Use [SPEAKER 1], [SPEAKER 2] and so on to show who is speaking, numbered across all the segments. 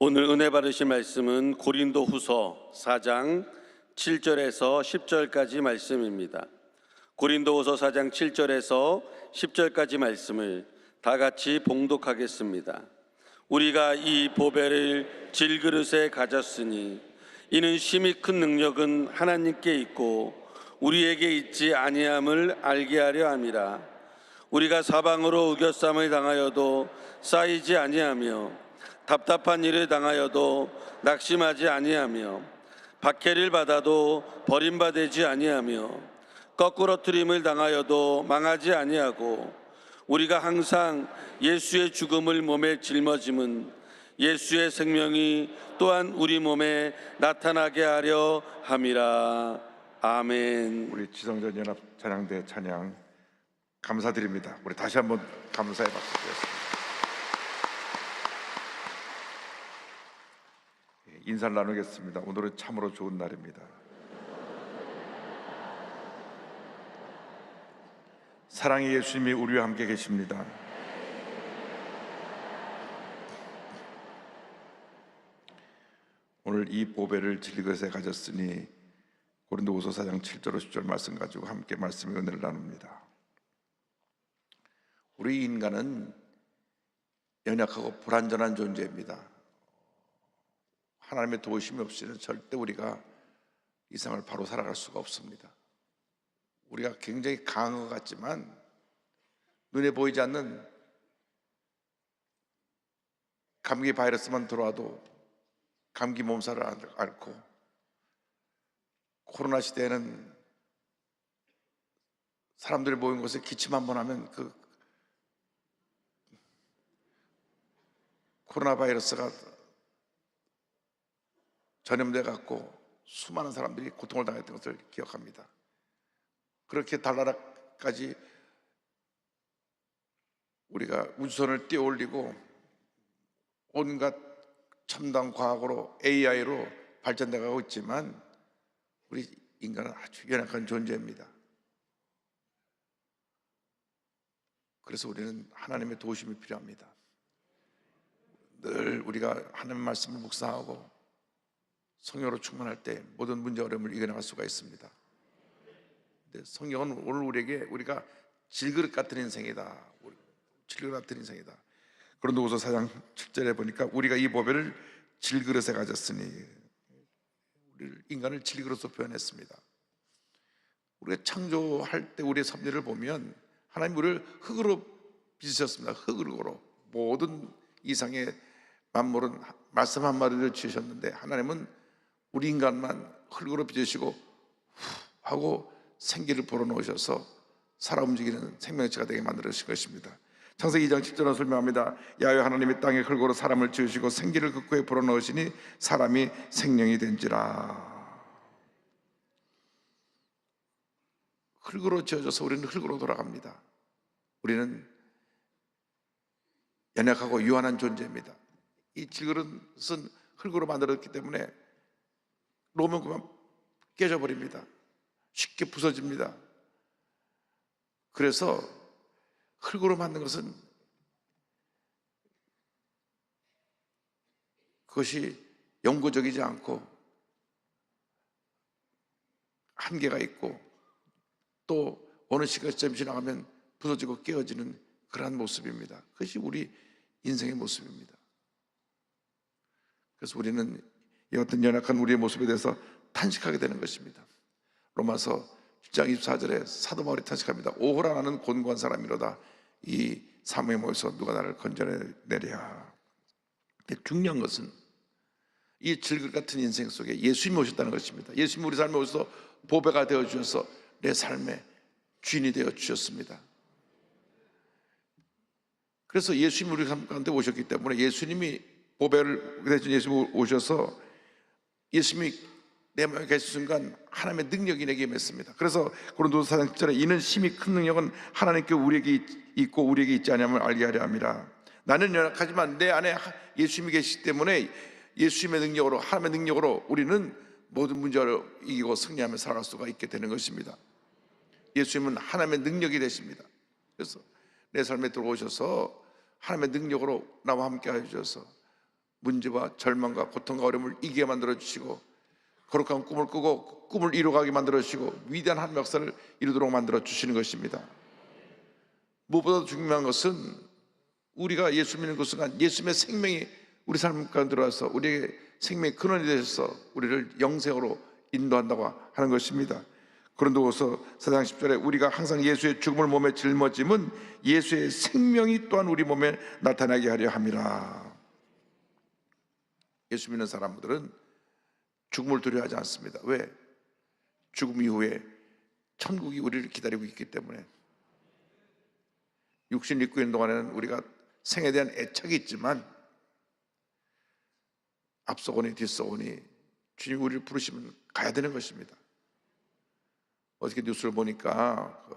[SPEAKER 1] 오늘 은혜 받으실 말씀은 고린도후서 4장 7절에서 10절까지 말씀입니다. 고린도후서 4장 7절에서 10절까지 말씀을 다 같이 봉독하겠습니다. 우리가 이 보배를 질그릇에 가졌으니 이는 심히 큰 능력은 하나님께 있고 우리에게 있지 아니함을 알게 하려 함이라. 우리가 사방으로 우겨쌈을 당하여도 쌓이지 아니하며 답답한 일을 당하여도 낙심하지 아니하며 박해를 받아도 버림받지 아니하며 거꾸러뜨림을 당하여도 망하지 아니하고 우리가 항상 예수의 죽음을 몸에 짊어짐은 예수의 생명이 또한 우리 몸에 나타나게 하려 함이라. 아멘.
[SPEAKER 2] 우리 지성전 연합 찬양대 찬양 감사드립니다. 우리 다시 한번 감사의 박수 드리겠습니다. 인사를 나누겠습니다. 오늘은 참으로 좋은 날입니다. 사랑의 예수님이 우리와 함께 계십니다. 오늘 이 보배를 질그릇에 가졌으니 고린도후서 4장 7절 10절 말씀 가지고 함께 말씀의 은혜를 나눕니다. 우리 인간은 연약하고 불완전한 존재입니다. 하나님의 도우심이 없이는 절대 우리가 이 세상을 바로 살아갈 수가 없습니다. 우리가 굉장히 강한 것 같지만 눈에 보이지 않는 감기 바이러스만 들어와도 감기 몸살을 앓고, 코로나 시대에는 사람들이 모인 곳에 기침 한 번 하면 그 코로나 바이러스가 전염돼 갖고 수많은 사람들이 고통을 당했던 것을 기억합니다. 그렇게 달나라까지 우리가 우주선을 띄워 올리고 온갖 첨단 과학으로 AI로 발전돼 가고 있지만 우리 인간은 아주 연약한 존재입니다. 그래서 우리는 하나님의 도우심이 필요합니다. 늘 우리가 하나님의 말씀을 묵상하고 성령으로 충만할 때 모든 문제 어려움을 이겨나갈 수가 있습니다. 근데 성령은 오늘 우리에게 우리가 질그릇 같은 인생이다. 질그릇 같은 인생이다. 고린도후서 4장 7절에 보니까 우리가 이 보배를 질그릇에 가졌으니, 우리를 인간을 질그릇으로 표현했습니다. 우리가 창조할 때 우리의 섭리를 보면 하나님 우리를 흙으로 빚으셨습니다. 흙으로 모든 이상의 만물은 말씀 한마디를 지으셨는데 하나님은 우리 인간만 흙으로 빚으시고 하고 생기를 불어넣으셔서 살아 움직이는 생명체가 되게 만들어주신 것입니다. 창세기 2장 10절은 설명합니다. 야훼 하나님이 땅에 흙으로 사람을 지으시고 생기를 그 코에 불어넣으시니 사람이 생명이 된지라. 흙으로 지어져서 우리는 흙으로 돌아갑니다. 우리는 연약하고 유한한 존재입니다. 이 질그릇은 흙으로 만들었기 때문에 놓으면 그만 깨져버립니다. 쉽게 부서집니다. 그래서 흙으로 만든 것은 그것이 영구적이지 않고 한계가 있고 또 어느 시간쯤 지나가면 부서지고 깨어지는 그러한 모습입니다. 그것이 우리 인생의 모습입니다. 그래서 우리는 이 어떤 연약한 우리의 모습에 대해서 탄식하게 되는 것입니다. 로마서 7장 24절에 사도 바울이 탄식합니다. 오호라 나는 곤고한 사람이로다. 이 사무에 모여서 누가 나를 건져내랴. 근데 중요한 것은 이 질그릇 같은 인생 속에 예수님이 오셨다는 것입니다. 예수님이 우리 삶에 오셔서 보배가 되어 주셔서 내 삶의 주인이 되어 주셨습니다. 그래서 예수님이 우리 삶 가운데 오셨기 때문에 예수님이 보배를 대신 예수님이 오셔서 예수님이 내 마음에 계신 순간 하나님의 능력이 내게 임했습니다. 그래서 고린도후서 4장 10절에 이는 심히 큰 능력은 하나님께 우리에게 있고 우리에게 있지 아니함을 알게 하려 함이라. 나는 연약하지만 내 안에 예수님이 계시기 때문에 예수님의 능력으로, 하나님의 능력으로 우리는 모든 문제를 이기고 승리하며 살아갈 수가 있게 되는 것입니다. 예수님은 하나님의 능력이 되십니다. 그래서 내 삶에 들어오셔서 하나님의 능력으로 나와 함께 하셔서 문제와 절망과 고통과 어려움을 이기게 만들어 주시고 거룩한 꿈을 꾸고 꿈을 이루어가게 만들어 주시고 위대한 하나님의 역사를 이루도록 만들어 주시는 것입니다. 무엇보다 중요한 것은 우리가 예수 믿는 그 순간 예수님의 생명이 우리 삶 가운데 들어와서 우리에게 생명의 근원이 되셔서 우리를 영생으로 인도한다고 하는 것입니다. 고린도후서 4장 10절에 우리가 항상 예수의 죽음을 몸에 짊어짐은 예수의 생명이 또한 우리 몸에 나타나게 하려 함이라. 예수 믿는 사람들은 죽음을 두려워하지 않습니다. 왜? 죽음 이후에 천국이 우리를 기다리고 있기 때문에. 육신 입고 있는 동안에는 우리가 생에 대한 애착이 있지만 앞서거니 뒤서거니 주님이 우리를 부르시면 가야 되는 것입니다. 어저께 뉴스를 보니까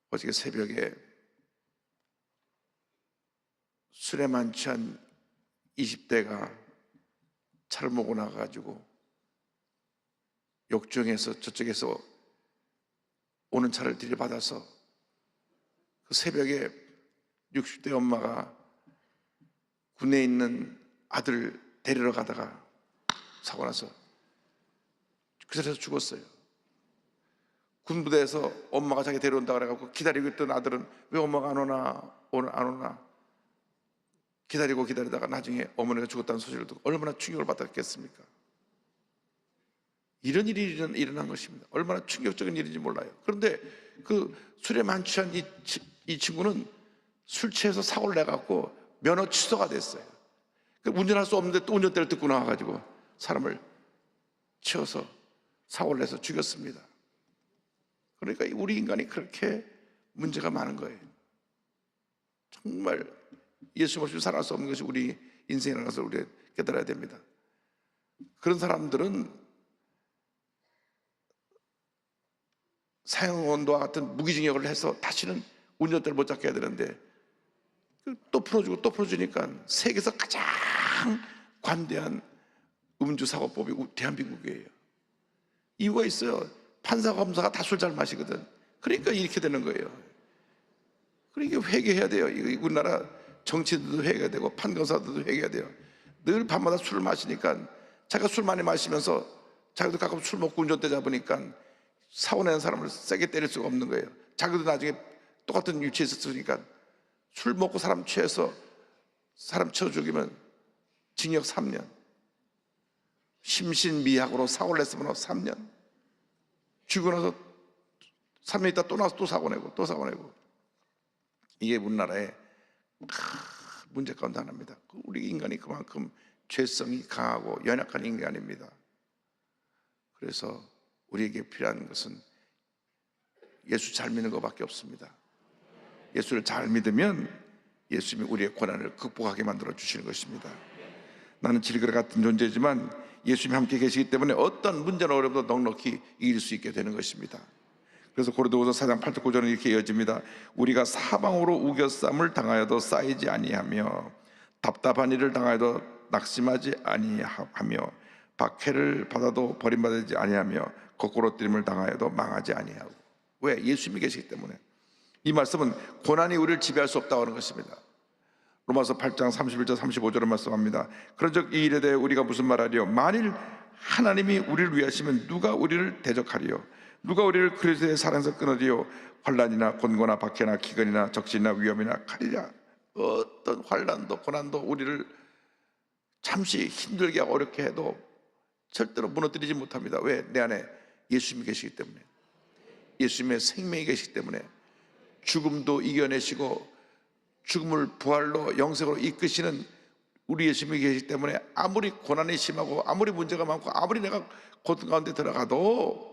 [SPEAKER 2] 어저께 새벽에 술에 만취한 20대가 차를 몰고 나가가지고 욕정에서 저쪽에서 오는 차를 들이받아서 그 새벽에 60대 엄마가 군에 있는 아들을 데리러 가다가 사고 나서 그 자리에서 죽었어요. 군부대에서 엄마가 자기 데려온다 그래갖고 기다리고 있던 아들은 왜 엄마가 안 오나 오늘 안 오나 기다리다가 나중에 어머니가 죽었다는 소식을 듣고 얼마나 충격을 받았겠습니까? 이런 일이 일어난 것입니다. 얼마나 충격적인 일인지 몰라요. 그런데 그 술에 만취한 이 친구는 술 취해서 사고를 내갖고 면허 취소가 됐어요. 운전할 수 없는데 또 운전대를 듣고 나와가지고 사람을 치워서 사고를 내서 죽였습니다. 그러니까 우리 인간이 그렇게 문제가 많은 거예요. 정말 예수 없이 살아갈 수 없는 것이 우리 인생이라는 것을 우리가 깨달아야 됩니다. 그런 사람들은 사형원도와 같은 무기징역을 해서 다시는 운전대를 못 잡게 해야 되는데 또 풀어주고 또 풀어주니까 세계에서 가장 관대한 음주사고법이 대한민국이에요. 이유가 있어요. 판사가 검사가 다 술 잘 마시거든. 그러니까 이렇게 되는 거예요. 그러니까 회개해야 돼요. 우리나라 정치인들도 회개해야 되고 판검사들도 회개해야 돼요. 늘 밤마다 술을 마시니까 자기가 술 많이 마시면서 자기도 가끔 술 먹고 운전대 잡으니까 사고 내는 사람을 세게 때릴 수가 없는 거예요. 자기도 나중에 똑같은 위치에 있었으니까 술 먹고 사람 취해서 사람 쳐 죽이면 징역 3년, 심신미약으로 사고를 냈으면 3년, 죽고 나서 3년 있다 또 나서 또 사고 내고 또 사고 내고. 이게 우리나라의 문제 가운데 하나입니다. 우리 인간이 그만큼 죄성이 강하고 연약한 인간입니다. 그래서 우리에게 필요한 것은 예수 잘 믿는 것밖에 없습니다. 예수를 잘 믿으면 예수님이 우리의 고난을 극복하게 만들어 주시는 것입니다. 나는 질그릇 같은 존재지만 예수님이 함께 계시기 때문에 어떤 문제나 어려움도 넉넉히 이길 수 있게 되는 것입니다. 그래서 고린도후서 4장 8절 9절은 이렇게 이어집니다. 우리가 사방으로 우겨쌈을 당하여도 쌓이지 아니하며 답답한 일을 당하여도 낙심하지 아니하며 박해를 받아도 버림받지 아니하며 거꾸로 뜨림을 당하여도 망하지 아니하고. 왜? 예수님이 계시기 때문에. 이 말씀은 고난이 우리를 지배할 수 없다고 하는 것입니다. 로마서 8장 31절 35절을 말씀합니다. 그런즉 이 일에 대해 우리가 무슨 말하리요? 만일 하나님이 우리를 위하시면 누가 우리를 대적하리요? 누가 우리를 그리스도의 사랑에서 끊으리요? 환난이나 곤고나 박해나 기근이나 적신이나 위험이나 칼이라. 어떤 환난도 고난도 우리를 잠시 힘들게 어렵게 해도 절대로 무너뜨리지 못합니다. 왜? 내 안에 예수님이 계시기 때문에. 예수님의 생명이 계시기 때문에. 죽음도 이겨내시고 죽음을 부활로 영생으로 이끄시는 우리 예수님이 계시기 때문에 아무리 고난이 심하고 아무리 문제가 많고 아무리 내가 고통 가운데 들어가도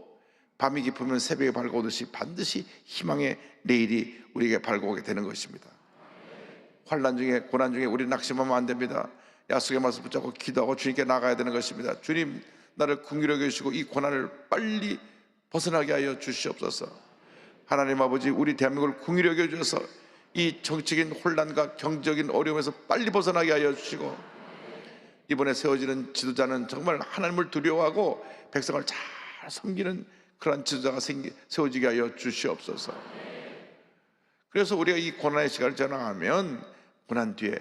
[SPEAKER 2] 밤이 깊으면 새벽에 밝아오듯이 반드시 희망의 내일이 우리에게 밝아오게 되는 것입니다. 환난 중에 고난 중에 우리 낙심하면 안 됩니다. 약속의 말씀 붙잡고 기도하고 주님께 나가야 되는 것입니다. 주님, 나를 긍휼히 여기시고 이 고난을 빨리 벗어나게 하여 주시옵소서. 하나님 아버지, 우리 대한민국을 긍휼히 여겨주셔서 이 정치적인 혼란과 경제적인 어려움에서 빨리 벗어나게 하여 주시고, 이번에 세워지는 지도자는 정말 하나님을 두려워하고 백성을 잘 섬기는 그런 지도자가 세워지게 하여 주시옵소서. 그래서 우리가 이 고난의 시간을 지나가면 고난 뒤에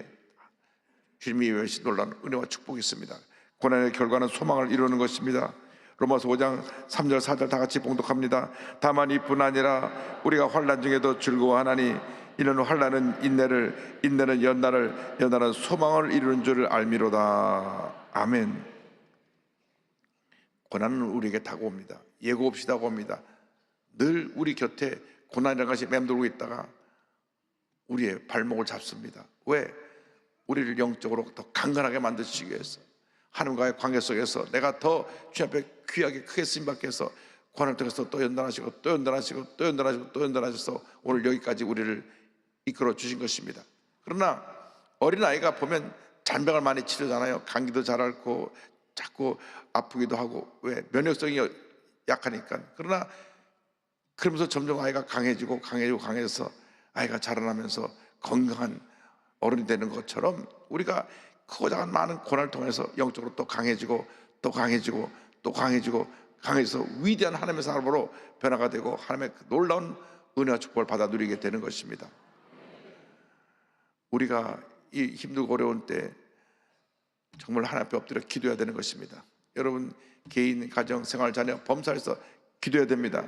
[SPEAKER 2] 주님이 이것이 놀라운 은혜와 축복이 있습니다. 고난의 결과는 소망을 이루는 것입니다. 로마서 5장 3절 4절 다 같이 봉독합니다. 다만 이뿐 아니라 우리가 환난 중에도 즐거워하나니 이는 환난은 인내를, 인내는 연단을, 연단은 소망을 이루는 줄을 알미로다. 아멘. 고난은 우리에게 다가옵니다. 예고 없이 다가옵니다. 늘 우리 곁에 고난이라는 것이 맴돌고 있다가 우리의 발목을 잡습니다. 왜? 우리를 영적으로 더 강건하게 만드시기 위해서, 하나님과의 관계 속에서 내가 더 주님 앞에 귀하게 크게 쓰임받게 해서 고난을 통해서 또 연단하시고 또 연단하시고 또 연단하시고 또 연단하셔서 오늘 여기까지 우리를 이끌어 주신 것입니다. 그러나 어린아이가 보면 잔병을 많이 치르잖아요. 감기도 잘 앓고 자꾸 아프기도 하고, 왜? 면역성이 약하니까. 그러나 그러면서 점점 아이가 강해지고 강해져서 아이가 자라나면서 건강한 어른이 되는 것처럼 우리가 크고 작은 많은 고난을 통해서 영적으로 또 강해지고 또 강해지고 또 강해지고 강해져서 위대한 하나님의 사람으로 변화가 되고 하나님의 그 놀라운 은혜와 축복을 받아 누리게 되는 것입니다. 우리가 이 힘들고 어려운 때 정말 하나님 앞에 엎드려 기도해야 되는 것입니다. 여러분, 개인, 가정, 생활, 자녀, 범사에서 기도해야 됩니다.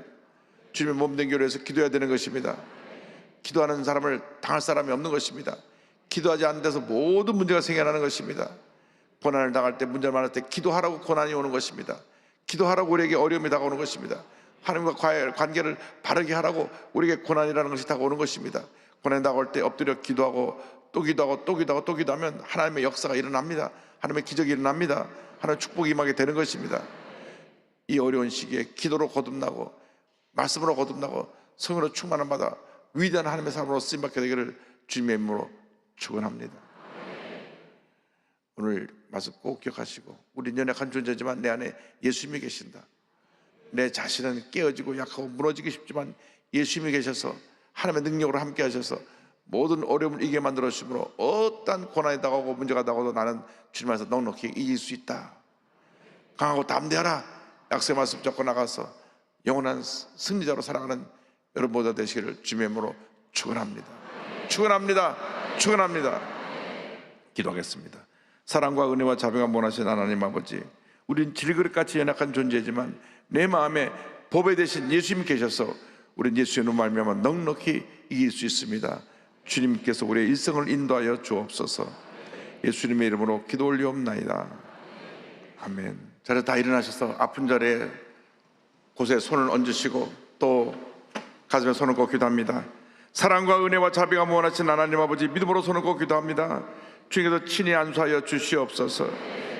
[SPEAKER 2] 주님의 몸된 교회에서 기도해야 되는 것입니다. 기도하는 사람을 당할 사람이 없는 것입니다. 기도하지 않는 데서 모든 문제가 생겨나는 것입니다. 고난을 당할 때, 문제를 만날 때 기도하라고 고난이 오는 것입니다. 기도하라고 우리에게 어려움이 다가오는 것입니다. 하나님과 관계를 바르게 하라고 우리에게 고난이라는 것이 다가오는 것입니다. 고난이 다가올 때 엎드려 기도하고 또 기도하고 또 기도하고 또 기도하면 하나님의 역사가 일어납니다. 하나님의 기적이 일어납니다. 하나님의 축복이 임하게 되는 것입니다. 이 어려운 시기에 기도로 거듭나고 말씀으로 거듭나고 성령으로 충만함 받아 위대한 하나님의 사람으로 쓰임받게 되기를 주님의 이름으로 축원합니다. 오늘 말씀 꼭 기억하시고, 우리 연약한 존재지만 내 안에 예수님이 계신다. 내 자신은 깨어지고 약하고 무너지기 쉽지만 예수님이 계셔서 하나님의 능력으로 함께 하셔서 모든 어려움을 이기게 만들어 주심으로 어떠한 고난이 다가오고 문제가 다가오도 나는 주님 안에서 넉넉히 이길 수 있다. 강하고 담대하라. 약속의 말씀 잡고 나가서 영원한 승리자로 살아가는 여러분 모두 되시기를 주님의 이름으로 축원합니다. 축원합니다. 축원합니다. 기도하겠습니다. 사랑과 은혜와 자비가 원하신 하나님 아버지, 우린 질그릇같이 연약한 존재지만 내 마음에 보배 되신 예수님이 계셔서 우린 예수의 이름으로 말미암아 넉넉히 이길 수 있습니다. 주님께서 우리의 일생을 인도하여 주옵소서. 예수님의 이름으로 기도 올리옵나이다. 아멘. 자리에 다 일어나셔서 아픈 자리에 곳에 손을 얹으시고 또 가슴에 손을 얹고 기도합니다. 사랑과 은혜와 자비가 무한하신 하나님 아버지, 믿음으로 손을 얹고 기도합니다. 주님께서 친히 안수하여 주시옵소서.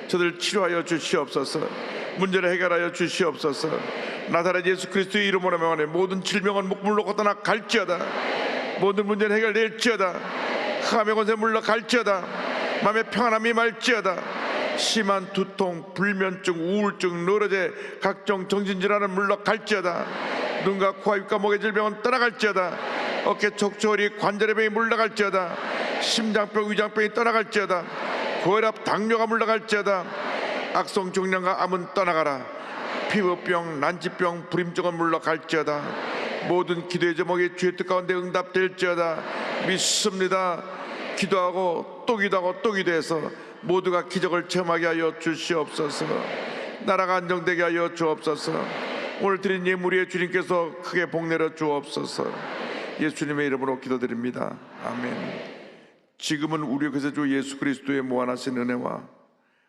[SPEAKER 2] 저들 치료하여 주시옵소서. 문제를 해결하여 주시옵소서. 나사렛 예수 그리스도의 이름으로 명하네. 모든 질병은 물러고 떠나 갈지어다. 모든 문제는 해결될지어다. 흑암의 권세 물러갈지어다. 마음의 평안함이 말지어다. 심한 두통, 불면증, 우울증, 너러제, 각종 정신질환은 물러갈지어다. 눈과 코와 입과 목의 질병은 떠나갈지어다. 어깨 척추허리 관절의 병이 물러갈지어다. 심장병, 위장병이 떠나갈지어다. 고혈압, 당뇨가 물러갈지어다. 악성 종양과 암은 떠나가라. 피부병, 난치병, 불임증은 물러갈지어다. 모든 기도의 제목이 주의 뜻 가운데 응답될지어다. 믿습니다. 기도하고 또 기도하고 또 기도해서 모두가 기적을 체험하게 하여 주시옵소서. 나라가 안정되게 하여 주옵소서. 오늘 드린 예물에 주님께서 크게 복내려 주옵소서. 예수님의 이름으로 기도드립니다. 아멘. 지금은 우리 그리스도 주 예수 그리스도의 무한하신 은혜와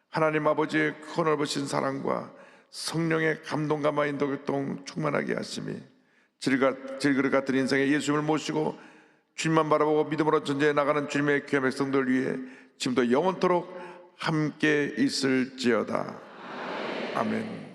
[SPEAKER 2] 하나님 아버지의 크넓으신 사랑과 성령의 감동감화 인도교통 충만하게 하심이 질그릇 같은 인생의 예수님을 모시고 주님만 바라보고 믿음으로 전제해 나가는 주님의 귀한 백성들 위해 지금도 영원토록 함께 있을지어다. 아멘.